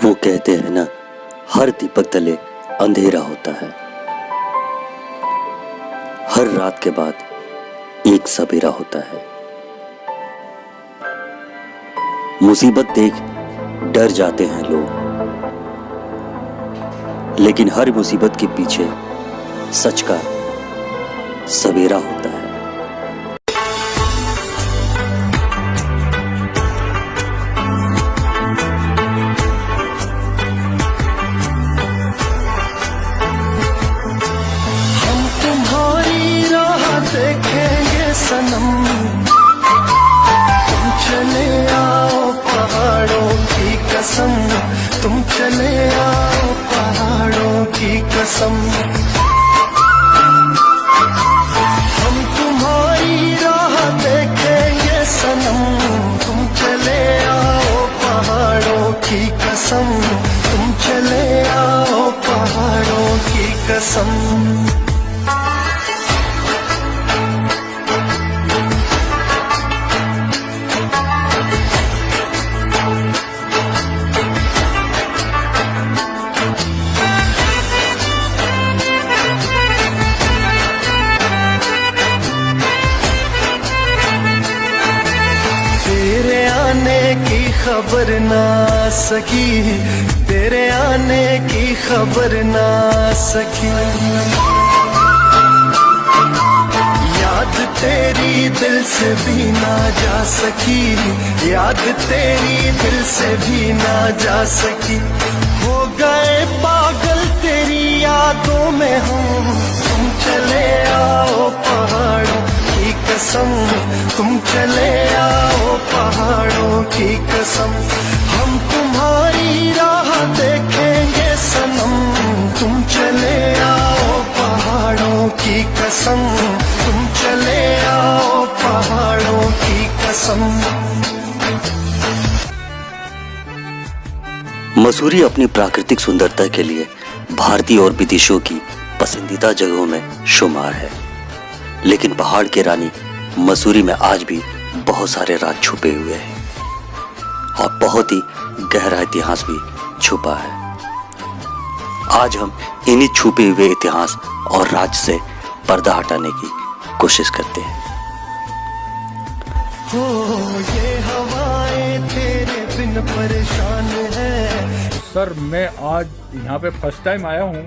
वो कहते हैं ना, हर दीपक तले अंधेरा होता है, हर रात के बाद एक सवेरा होता है। मुसीबत देख डर जाते हैं लोग, लेकिन हर मुसीबत के पीछे सच का सवेरा होता है। हम तुम्हारी राह देखेंगे सनम, तुम चले आओ पहाड़ों की कसम, तुम चले आओ पहाड़ों की कसम। हम तुम्हारी राह देखेंगे सनम, तुम चले आओ पहाड़ों की कसम, तुम चले आओ पहाड़ों की कसम। तेरे आने की खबर ना सकी, तेरे आने की खबर ना सकी, याद तेरी दिल से भी ना जा सकी, याद तेरी दिल से भी ना जा सकी। हो गए पागल तेरी यादों में हम, तुम चले आओ पहाड़ों की कसम, तुम चले आओ पहाड़ों की कसम। हम तुम्हारी राह देखेंगे सनम, तुम चले आओ पहाड़ों की कसम, तुम चले आओ पहाड़ों की कसम। मसूरी अपनी प्राकृतिक सुंदरता के लिए भारतीय और विदेशों की पसंदीदा जगहों में शुमार है, लेकिन पहाड़ की रानी मसूरी में आज भी बहुत सारे राज छुपे हुए हैं और बहुत ही गहरा इतिहास भी छुपा है। आज हम इन्हीं छुपे हुए इतिहास और राज से पर्दा हटाने की कोशिश करते हैं। हो ये हवाएं तेरे बिन परेशान है। सर मैं आज यहाँ पे फर्स्ट टाइम आया हूँ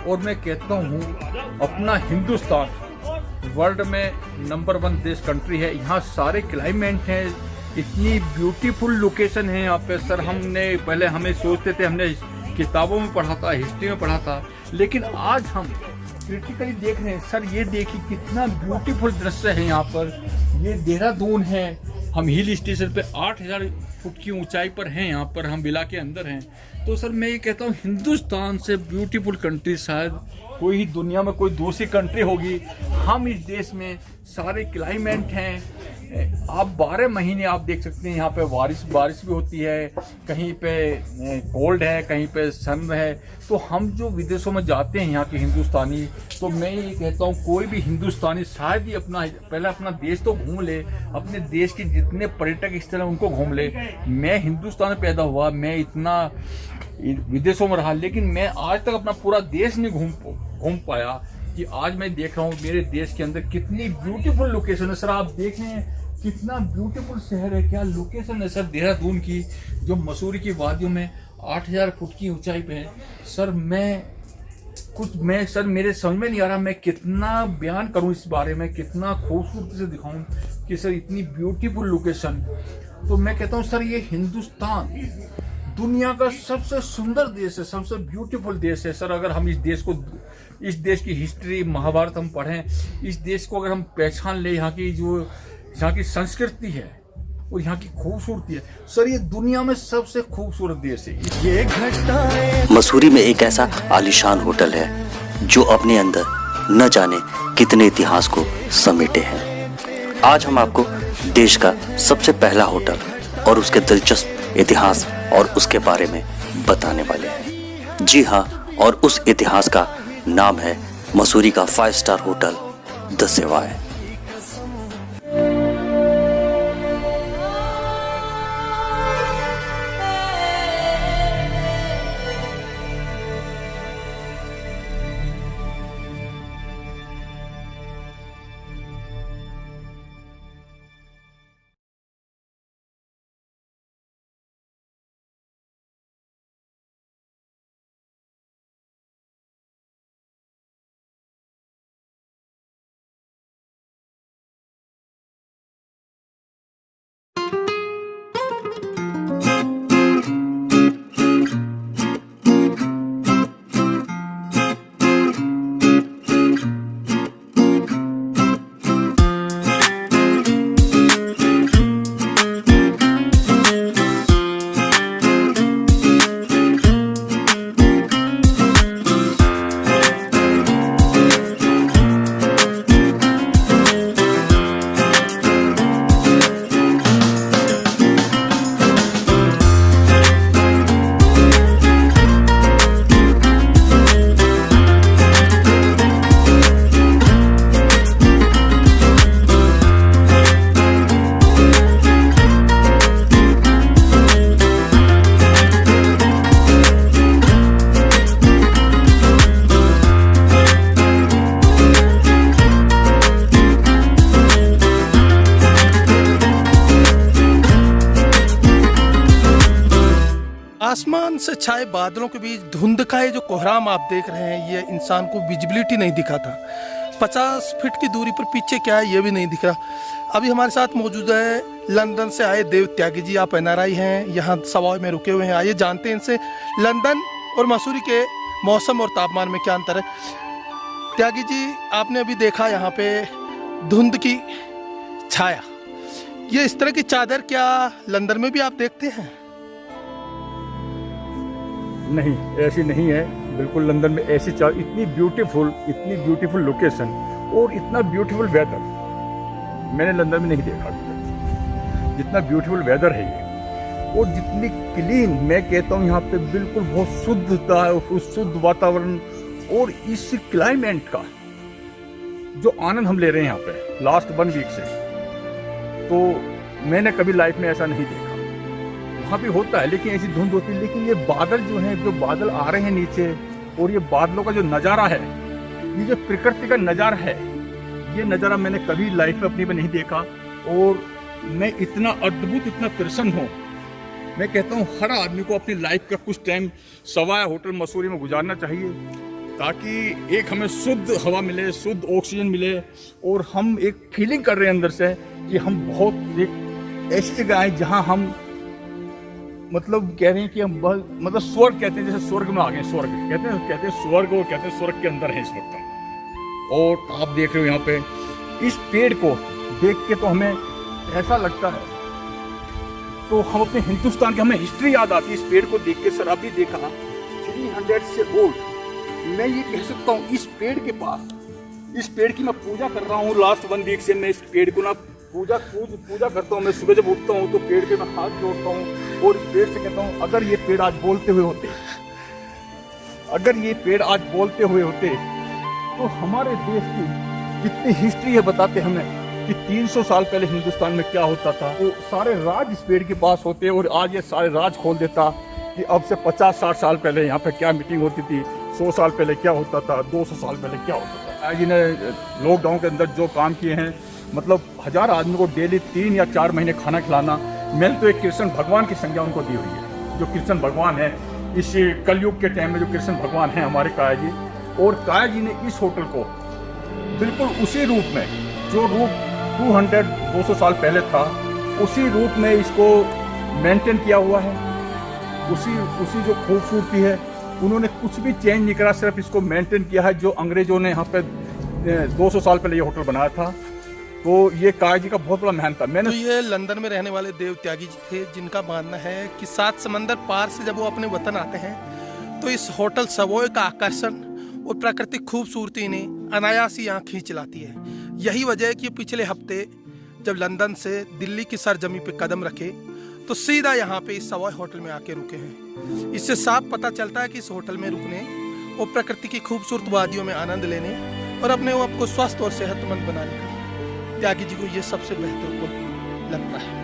और मैं कहता हूँ अपना हिंदुस्तान वर्ल्ड में नंबर 1 देश कंट्री है। यहाँ सारे क्लाइमेट हैं, इतनी ब्यूटीफुल लोकेशन है यहाँ पे। सर हमने पहले हमें सोचते थे, हमने किताबों में पढ़ा था, हिस्ट्री में पढ़ा था, लेकिन आज हम क्रिटिकली देख रहे हैं। सर ये देखिए कितना ब्यूटीफुल दृश्य है यहाँ पर। ये देहरादून है, हम हिल स्टेशन पे 8000 फुट की ऊंचाई पर हैं। यहाँ पर हम विला के अंदर हैं। तो सर मैं ये कहता हूँ हिंदुस्तान से ब्यूटीफुल कंट्री शायद कोई ही दुनिया में कोई दूसरी कंट्री होगी। हम इस देश में सारे क्लाइमेट हैं, आप 12 महीने आप देख सकते हैं। यहाँ पे बारिश भी होती है, कहीं पे कोल्ड है, कहीं पे सन है। तो हम जो विदेशों में जाते हैं यहाँ के हिंदुस्तानी, तो मैं ये कहता हूँ कोई भी हिंदुस्तानी शायद ही पहले अपना देश तो घूम ले, अपने देश के जितने पर्यटक स्थल हैं उनको घूम ले। मैं हिंदुस्तान में पैदा हुआ, मैं इतना विदेशों में रहा, लेकिन मैं आज तक अपना पूरा देश नहीं घूम पाया कि आज मैं देख रहा हूँ मेरे देश के अंदर कितनी ब्यूटीफुल लोकेशन है। सर आप देख रहे हैं कितना ब्यूटीफुल शहर है, क्या लोकेशन है सर देहरादून की, जो मसूरी की वादियों में 8000 फुट की ऊंचाई पे है। सर सर मेरे समझ में नहीं आ रहा मैं कितना बयान करूं इस बारे में, कितना खूबसूरती से दिखाऊं कि सर इतनी ब्यूटीफुल लोकेशन। तो मैं कहता हूं सर ये हिंदुस्तान दुनिया का सबसे सुंदर देश है, सबसे ब्यूटीफुल देश है। सर अगर हम इस देश की हिस्ट्री, महाभारत हम पढ़ें, इस देश को अगर हम पहचान ले, यहाँ की संस्कृति है और यहाँ की खूबसूरती है, सर ये दुनिया में सबसे खूबसूरत देश है। ये घटाएं मसूरी में एक ऐसा आलीशान होटल है जो अपने अंदर न जाने कितने इतिहास को समेटे हैं। आज हम आपको देश का सबसे पहला होटल और उसके दिलचस्प इतिहास और उसके बारे में बताने वाले हैं। जी हाँ, और उस इतिहास का नाम है मसूरी का 5 स्टार होटल द सेवाय। आसमान से छाए बादलों के बीच धुंध का ये जो कोहराम आप देख रहे हैं, ये इंसान को विजिबिलिटी नहीं दिखा था। 50 फीट की दूरी पर पीछे क्या है ये भी नहीं दिख रहा। अभी हमारे साथ मौजूद है लंदन से आए देव त्यागी जी। आप NRI हैं, यहाँ सवाई में रुके हुए हैं। आइए जानते हैं इनसे लंदन और मसूरी के मौसम और तापमान में क्या अंतर है। त्यागी जी, आपने अभी देखा यहाँ पे धुंध की छाया, ये इस तरह की चादर क्या लंदन में भी आप देखते हैं? नहीं, ऐसी नहीं है बिल्कुल। लंदन में ऐसी इतनी ब्यूटीफुल लोकेशन और इतना ब्यूटीफुल वेदर मैंने लंदन में नहीं देखा अभी तक। जितना ब्यूटीफुल वेदर है ये, और जितनी क्लीन, मैं कहता हूँ यहाँ पे बिल्कुल बहुत शुद्धता है, शुद्ध वातावरण, और इस क्लाइमेट का जो आनंद हम ले रहे हैं यहाँ पे लास्ट 1 वीक से, तो मैंने कभी लाइफ में ऐसा नहीं देखा। वहाँ भी होता है लेकिन ऐसी धुंध होती है, लेकिन ये बादल जो हैं, जो बादल आ रहे हैं नीचे, और ये बादलों का जो नज़ारा है, ये जो प्रकृति का नज़ारा है, ये नज़ारा मैंने कभी लाइफ में अपनी में नहीं देखा। और मैं इतना अद्भुत, इतना प्रसन्न हूँ। मैं कहता हूँ हर आदमी को अपनी लाइफ का कुछ टाइम सवाई होटल मसूरी में गुजारना चाहिए, ताकि एक हमें शुद्ध हवा मिले, शुद्ध ऑक्सीजन मिले, और हम एक फीलिंग कर रहे हैं अंदर से कि हम बहुत एक ऐसी जगह आए जहाँ हम मतलब कह रहे हैं कि हम मतलब स्वर्ग कहते हैं, जैसे स्वर्ग में आ गए। स्वर्ग कहते हैं स्वर्ग, और कहते हैं स्वर्ग के अंदर है इस वक्त हम। और आप देख रहे हो यहाँ पे इस पेड़ को देख के तो हमें ऐसा लगता है, तो हम अपने हिंदुस्तान की हमें हिस्ट्री याद आती है इस पेड़ को देख के। सर अभी देखा 300 से ओल्ड, मैं ये कह सकता हूँ इस पेड़ के पास, इस पेड़ की मैं पूजा कर रहा हूँ लास्ट 1 वीक से। मैं इस पेड़ को ना पूजा करता हूँ। मैं सुबह जब उठता हूँ तो पेड़ पे मैं हाथ जोड़ता हूँ और इस पेड़ से कहता हूँ, अगर ये पेड़ आज बोलते हुए होते, अगर ये पेड़ आज बोलते हुए होते, तो हमारे देश की जितनी हिस्ट्री है बताते हमें कि 300 साल पहले हिंदुस्तान में क्या होता था। तो सारे राज इस पेड़ के पास होते, और आज ये सारे राज खोल देता कि अब से 50-60 साल पहले यहाँ पे क्या मीटिंग होती थी, 100 साल पहले क्या होता था, 200 साल पहले क्या होता था। आज इन्हें लॉकडाउन के अंदर जो काम किए हैं, मतलब 1000 आदमी को डेली 3 या 4 महीने खाना खिलाना, मैंने तो एक कृष्ण भगवान की संज्ञा उनको दी हुई है। जो कृष्ण भगवान है इस कलयुग के टाइम में, जो कृष्ण भगवान हैं हमारे काया जी, और काया जी ने इस होटल को बिल्कुल उसी रूप में, जो रूप 200 साल पहले था, उसी रूप में इसको मेंटेन किया हुआ है। उसी जो खूबसूरती है, उन्होंने कुछ भी चेंज नहीं करा, सिर्फ इसको मेंटेन किया है। जो अंग्रेजों ने यहाँ पे 200 साल पहले ये होटल बनाया था, तो ये काया जी का बहुत बड़ा मेहनत था। मैंने तो ये लंदन में रहने वाले देव त्यागी जी थे, जिनका मानना है कि 7 समंदर पार से जब वो अपने वतन आते हैं, तो इस होटल सवॉय का आकर्षण और प्राकृतिक खूबसूरती इन्हें अनायास ही यहाँ खींच लाती है। यही वजह है कि पिछले हफ्ते जब लंदन से दिल्ली की सरजमी पे कदम रखे, तो सीधा यहाँ पे इस सवॉय होटल में आके रुके हैं। इससे साफ पता चलता है कि इस होटल में रुकने और प्रकृति की खूबसूरत वादियों में आनंद लेने और अपने आप को स्वस्थ और सेहतमंद बनाने का त्यागी जी को ये सबसे बेहतर को लगता है।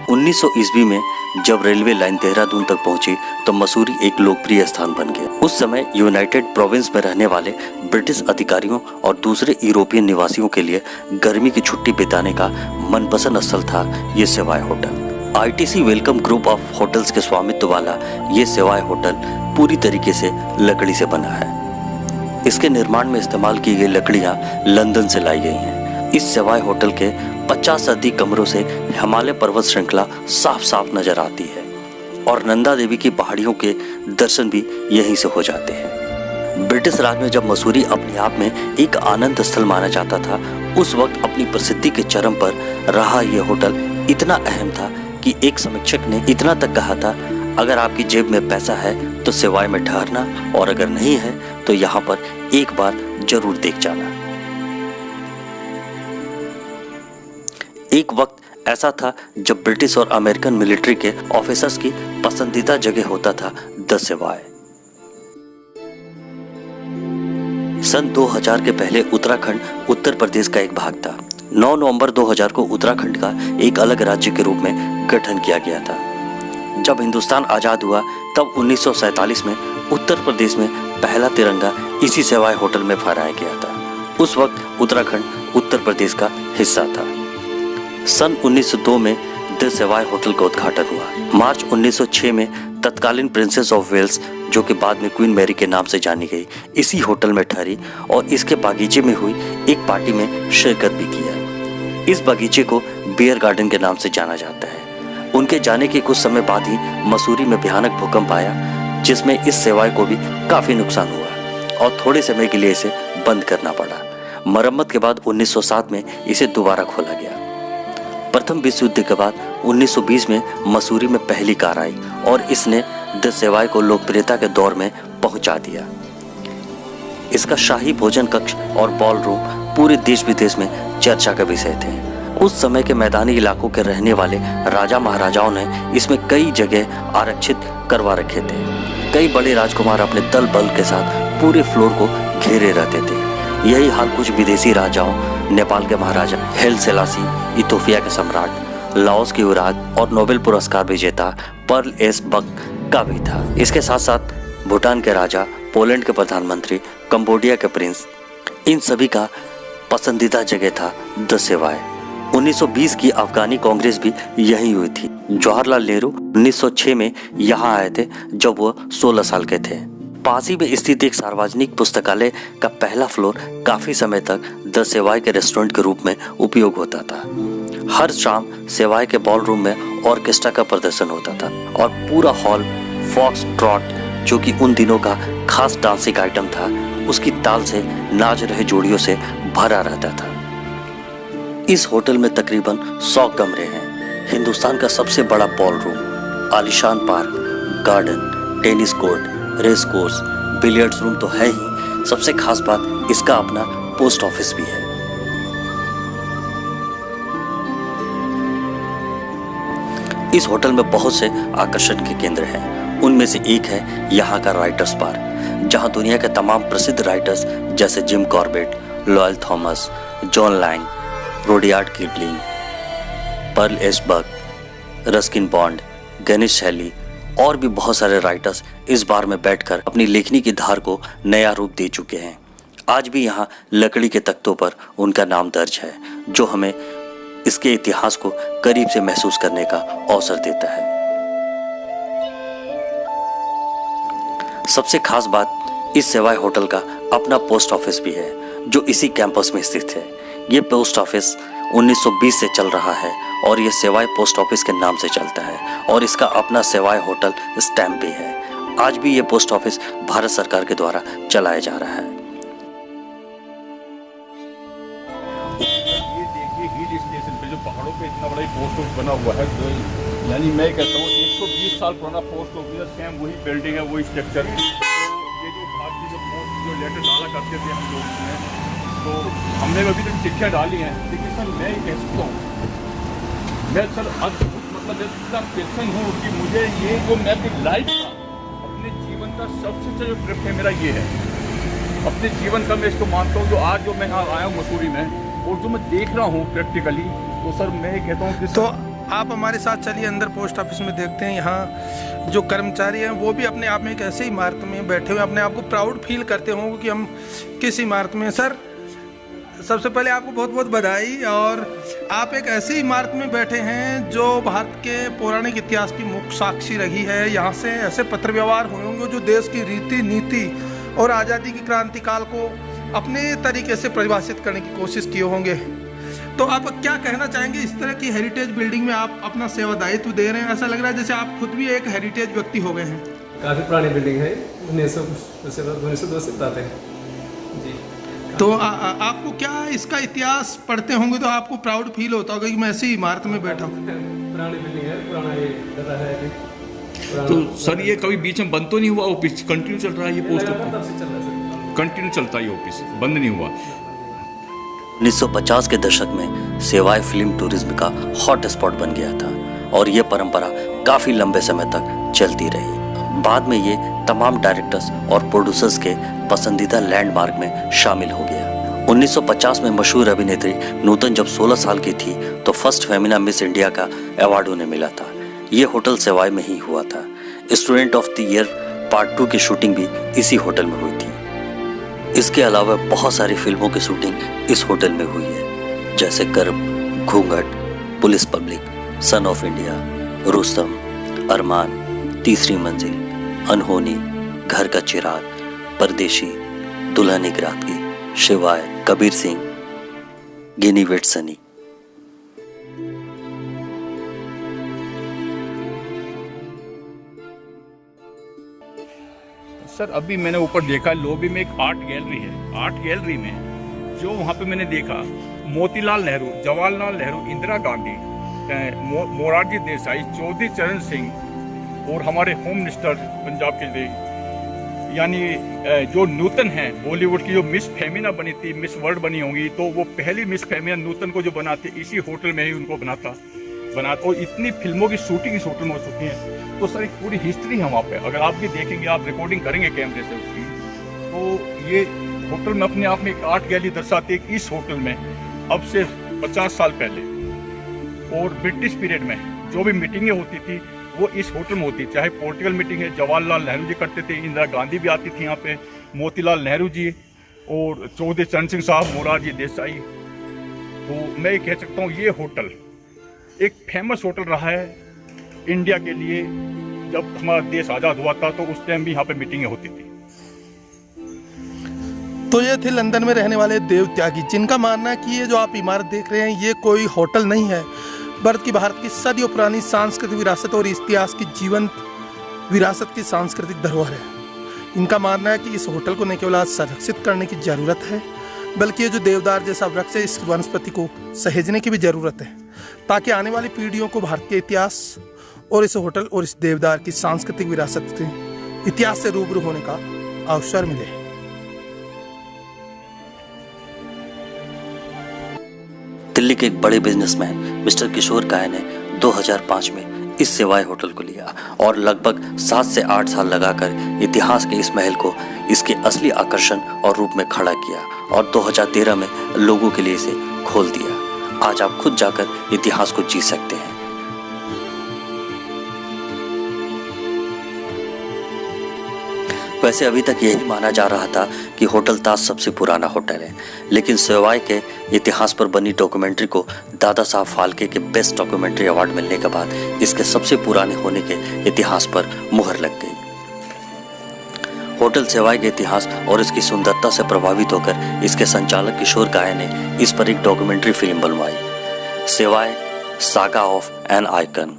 1900 ईस्वी में जब रेलवे लाइन देहरादून तक पहुंची, तो मसूरी एक लोकप्रिय स्थान बन गया। उस समय यूनाइटेड प्रोविंस में रहने वाले ब्रिटिश अधिकारियों और दूसरे यूरोपियन निवासियों के लिए गर्मी की छुट्टी बिताने का मनपसंद स्थल था ये Sawai hotel. ITC welcome group of hotels के स्वामित्व वाला ये सवाई होटल पूरी तरीके से लकड़ी से बना है। इसके निर्माण में इस्तेमाल की गई लकड़ियां लंदन से लाई गई हैं। इस सवाई होटल के 50 से अधिक कमरों से हिमालय पर्वत श्रृंखला साफ साफ नजर आती है, और नंदा देवी की पहाड़ियों के दर्शन भी यहीं से हो जाते हैं। ब्रिटिश राज में जब मसूरी अपने आप में एक आनंद स्थल माना जाता था, उस वक्त अपनी प्रसिद्धि के चरम पर रहा यह होटल इतना अहम था कि एक समीक्षक ने इतना तक कहा था, अगर आपकी जेब में पैसा है तो सवाई में ठहरना, और अगर नहीं है तो यहाँ पर एक बार जरूर देख जाना। एक वक्त ऐसा था जब ब्रिटिश और अमेरिकन मिलिट्री के ऑफिसर्स की पसंदीदा जगह होता था द सवाई। सन 2000 के पहले उत्तराखंड उत्तर प्रदेश का एक भाग था। 9 नवंबर 2000 को उत्तराखंड का एक अलग राज्य के रूप में गठन किया गया था। जब हिंदुस्तान आज़ाद हुआ, तब 1947 में उत्तर प्रदेश में पहला तिरंगा इसी सवाई होटल में फहराया गया था। उस वक्त उत्तराखंड उत्तर प्रदेश का हिस्सा था। सन 1902 में द सवाई होटल का उद्घाटन हुआ। मार्च 1906 में तत्कालीन प्रिंसेस ऑफ वेल्स, जो कि बाद में क्वीन मैरी के नाम से जानी गई, इसी होटल में ठहरी और इसके बागीचे में हुई एक पार्टी में शिरकत भी किया। इस बागीचे को बियर गार्डन के नाम से जाना जाता है। उनके जाने के कुछ समय बाद ही मसूरी में भयानक भूकंप आया, जिसमें इस सेवाई को भी काफी नुकसान हुआ और थोड़े समय के लिए इसे बंद करना पड़ा। मरम्मत के बाद 1907 में इसे दोबारा खोला गया। प्रथम विश्व युद्ध के बाद 1920 में मसूरी में पहली कार आई और इसने द सेवाई को लोकप्रियता के दौर में पहुंचा दिया। इसका शाही भोजन कक्ष और बॉल रूम पूरे देश विदेश में चर्चा का विषय थे। उस समय के मैदानी इलाकों के रहने वाले राजा महाराजाओं ने इसमें कई जगह आरक्षित करवा रखे थे। कई बड़े राजकुमार अपने दल बल के साथ पूरे फ्लोर को घेरे रहते थे। यही हाल कुछ विदेशी राजाओं, नेपाल के महाराजा हेल सेलासी, इथोपिया के सम्राट, लाओस के युवराज और नोबेल पुरस्कार विजेता पर्ल एस बक का भी था। इसके साथ साथ भूटान के राजा, पोलैंड के प्रधानमंत्री, कंबोडिया के प्रिंस, इन सभी का पसंदीदा जगह था द सेवाई। 1920 की अफगानी कांग्रेस भी यहीं हुई थी। जवाहरलाल नेहरू 1906 में यहाँ आए थे जब वो 16 साल के थे। पास ही में स्थित एक सार्वजनिक पुस्तकालय का पहला फ्लोर काफी समय तक द सेवाई के रेस्टोरेंट के रूप में उपयोग होता था। हर शाम सेवाई के बॉल रूम में ऑर्केस्ट्रा का प्रदर्शन होता था और पूरा हॉल फॉक्स ट्रॉट, जो कि उन दिनों का खास डांसिंग आइटम था, उसकी ताल से नाच रहे जोड़ियों से भरा रहता था। इस होटल में तकरीबन 100 कमरे हैं। हिंदुस्तान का सबसे बड़ा बॉल रूम, आलीशान park, garden, tennis court, race course, billiards room तो है ही, सबसे खास बात इसका अपना पोस्ट ऑफिस भी है। इस होटल में बहुत से आकर्षण के केंद्र हैं। उनमें से एक है यहाँ का राइटर्स पार्क, जहाँ दुनिया के तमाम प्रसिद्ध राइटर्स जैसे Jim Corbett, Lowell Thomas, John Lang, Rudyard Kipling, Pearl S Buck, Ruskin Bond, Ganesh Saili और भी बहुत सारे राइटर्स इस बार में बैठकर अपनी लेखनी की धार को नया रूप दे चुके हैं। आज भी यहाँ लकड़ी के तख्तों पर उनका नाम दर्ज है, जो हमें इसके इतिहास को करीब से महसूस करने का अवसर देता है। सबसे खास बात, इस सेवाई होटल का अपना पोस्ट ऑफिस भी है, जो इसी कैंपस में स्थित है। ये पोस्ट ऑफिस 1920 से चल रहा है और ये सेवाई पोस्ट ऑफिस के नाम से चलता है और इसका अपना सेवाई होटल स्टैम्प भी है। आज भी ये पोस्ट ऑफिस भारत सरकार के द्वारा चलाया जा रहा है। ये देखिए हिल स्टेशन पे जो पहाड़ों पे इतना बड़ा पोस्ट ऑफिस बना हुआ है, यानी मैं कहता हूँ 120 साल पुराना पोस्ट ऑफिस है। सेम वही बिल्डिंग है, वही स्ट्रक्चर। तो ये जो भारतीय जो पोस्ट जो लेटर डाला करते थे हम लोग इसमें, तो हमने अभी तक चिट्ठियाँ डाली हैं, लेकिन सर मैं ये कह सकता हूँ, मैं सर अद्भुत मतलब इतना प्रसन्न हूँ कि मुझे ये जो मैं अपनी लाइफ का, अपने जीवन का सबसे अच्छा जो ट्रिप है मेरा ये है। अपने जीवन का मैं इसको मानता हूँ, जो आज जो मैं यहाँ आया हूँ मसूरी में और जो मैं देख रहा हूँ प्रैक्टिकली, तो सर मैं ये कहता हूँ कि तो आप हमारे साथ चलिए अंदर पोस्ट ऑफिस में देखते हैं। यहाँ जो कर्मचारी हैं वो भी अपने आप में एक ऐसी इमारत में बैठे हुए अपने आप को प्राउड फील करते होंगे कि हम किस इमारत में। सर सबसे पहले आपको बहुत बहुत बधाई। और आप एक ऐसी इमारत में बैठे हैं जो भारत के पौराणिक इतिहास की मुख्य साक्षी रही है। यहाँ से ऐसे पत्र व्यवहार हुए होंगे जो देश की रीति नीति और आज़ादी की क्रांति काल को अपने तरीके से परिभाषित करने की कोशिश किए होंगे। तो आप क्या कहना चाहेंगे, इस तरह की हेरिटेज बिल्डिंग में आप अपना सेवा दायित्व दे रहे हैं? ऐसा लग रहा है जैसे आप खुद भी एक हेरिटेज व्यक्ति हो गए हैं। काफ़ी पुरानी बिल्डिंग है, 1902 से बताते हैं जी। तो आपको क्या इसका इतिहास पढ़ते होंगे तो आपको प्राउड फील होता होगा कि मैं ऐसी इमारत में बैठा हूँ। पुरानी बिल्डिंग है, पुराना ये रहा है अभी। तो सर ये कभी बीच में बंद तो नहीं हुआ? ऑफिस कंटिन्यू चल रहा है? ये पोस्ट तब से चल रहा है सर, कंटिन्यू चलता है, ये ऑफिस बंद नहीं हुआ। 1950 के दशक में सेवाई फिल्म टूरिज्म का हॉट स्पॉट बन गया था और ये परंपरा काफी लंबे समय तक चलती रही। बाद में ये तमाम डायरेक्टर्स और प्रोड्यूसर्स के पसंदीदा लैंडमार्क में शामिल हो गया। 1950 में मशहूर अभिनेत्री नूतन जब 16 साल की थी तो फर्स्ट फेमिना मिस इंडिया का अवार्ड उन्हें मिला था। ये होटल सेवाई में ही हुआ था। Student of the year part 2 की शूटिंग भी इसी होटल में हुई थी। इसके अलावा बहुत सारी फिल्मों की शूटिंग इस होटल में हुई है, जैसे Karma, Ghoonghat, police public, son of India, Rustom, Armaan, Teesri Manzil, अनहोनी, घर का चिराग, परदेशी, दुल्हन एक रात की, शिवाय, कबीर सिंह, गिनी वेट सनी। सर अभी मैंने ऊपर देखा लॉबी में एक आर्ट गैलरी है। आर्ट गैलरी में जो वहाँ पे मैंने देखा मोतीलाल नेहरू, जवाहरलाल नेहरू, इंदिरा गांधी, मोरारजी देसाई, चौधरी चरण सिंह और हमारे होम मिनिस्टर पंजाब के लिए, यानी जो नूतन है बॉलीवुड की जो मिस फेमिना बनी थी, मिस वर्ल्ड बनी होंगी, तो वो पहली मिस फेमिना नूतन को जो बनाते इसी होटल में ही उनको बनाता और इतनी फिल्मों की शूटिंग इस होटल में हो चुकी है। तो सर एक पूरी हिस्ट्री है वहाँ पे, अगर आप भी देखेंगे, आप रिकॉर्डिंग करेंगे कैमरे से उसकी, तो ये होटल में अपने आप में एक आर्ट गैलरी दर्शाती है कि इस होटल में अब से 50 साल पहले और ब्रिटिश पीरियड में जो भी मीटिंगें होती थी वो इस होटल में होती, चाहे पॉलिटिकल मीटिंग है, जवाहरलाल नेहरू जी करते थे, इंदिरा गांधी भी आती थी यहाँ पे, मोतीलाल नेहरू जी और चौधरी चरण सिंह साहब, मोरारजी देसाई। तो मैं ये कह सकता हूँ ये होटल एक फेमस होटल रहा है इंडिया के लिए। जब हमारा देश आज़ाद हुआ था तो उस टाइम भी यहाँ पे मीटिंगें होती थी। तो ये थे लंदन में रहने वाले देव त्यागी, जिनका मानना है कि ये जो आप इमारत देख रहे हैं ये कोई होटल नहीं है, बल्कि भारत की सदियों पुरानी सांस्कृतिक विरासत और इतिहास की जीवंत विरासत की सांस्कृतिक धरोहर है। इनका मानना है कि इस होटल को न केवल आज संरक्षित करने की ज़रूरत है, बल्कि ये जो देवदार जैसा वृक्ष है इस वनस्पति को सहेजने की भी ज़रूरत है, ताकि आने वाली पीढ़ियों को भारतीय इतिहास और इस होटल और इस देवदार की सांस्कृतिक विरासत के इतिहास से रूबरू होने का अवसर मिले। दिल्ली के एक बड़े बिजनेसमैन मिस्टर किशोर काया ने 2005 में इस सेवाय होटल को लिया और लगभग 7 से 8 साल लगाकर इतिहास के इस महल को इसके असली आकर्षण और रूप में खड़ा किया और 2013 में लोगों के लिए इसे खोल दिया। आज आप खुद जाकर इतिहास को जी सकते हैं। वैसे अभी तक यही माना जा रहा था कि होटल ताज सबसे पुराना होटल है, लेकिन सेवाय के इतिहास पर बनी डॉक्यूमेंट्री को दादा साहब फाल्के के बेस्ट डॉक्यूमेंट्री अवार्ड मिलने के बाद इसके सबसे पुराने होने के इतिहास पर मुहर लग गई। होटल सेवाय के इतिहास और इसकी सुंदरता से प्रभावित होकर इसके संचालक किशोर काया ने इस पर एक डॉक्यूमेंट्री फिल्म बनवाई, सेवाय सागा ऑफ एन आइकन,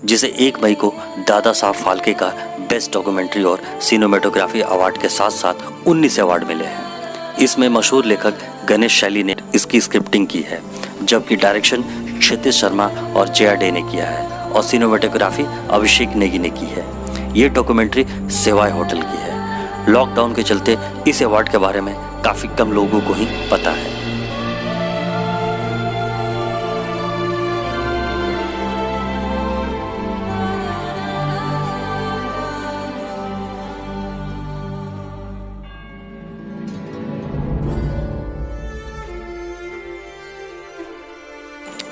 जिसे 1 मई को दादा साहब फाल्के का बेस्ट डॉक्यूमेंट्री और सिनेमेटोग्राफी अवार्ड के साथ साथ 19 अवार्ड मिले हैं। इसमें मशहूर लेखक गणेश शैली ने इसकी स्क्रिप्टिंग की है, जबकि डायरेक्शन क्षितिज शर्मा और जया डे ने किया है और सिनेमेटोग्राफी अभिषेक नेगी ने की है। ये डॉक्यूमेंट्री सेवाय होटल की है। लॉकडाउन के चलते इस अवार्ड के बारे में काफ़ी कम लोगों को ही पता है।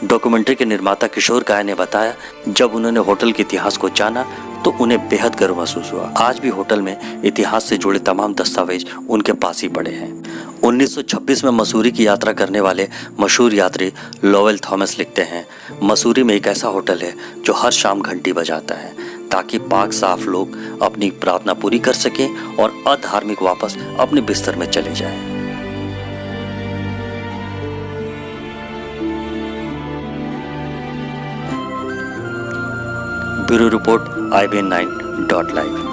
डॉक्यूमेंट्री के निर्माता किशोर काया ने बताया, जब उन्होंने होटल के इतिहास को जाना तो उन्हें बेहद गर्व महसूस हुआ। आज भी होटल में इतिहास से जुड़े तमाम दस्तावेज उनके पास ही पड़े हैं। 1926 में मसूरी की यात्रा करने वाले मशहूर यात्री लोवेल थॉमस लिखते हैं, मसूरी में एक ऐसा होटल है जो हर शाम घंटी बजाता है ताकि पाक साफ लोग अपनी प्रार्थना पूरी कर सकें और अधार्मिक वापस अपने बिस्तर में चले जाएं। Bureau report IBN9.live।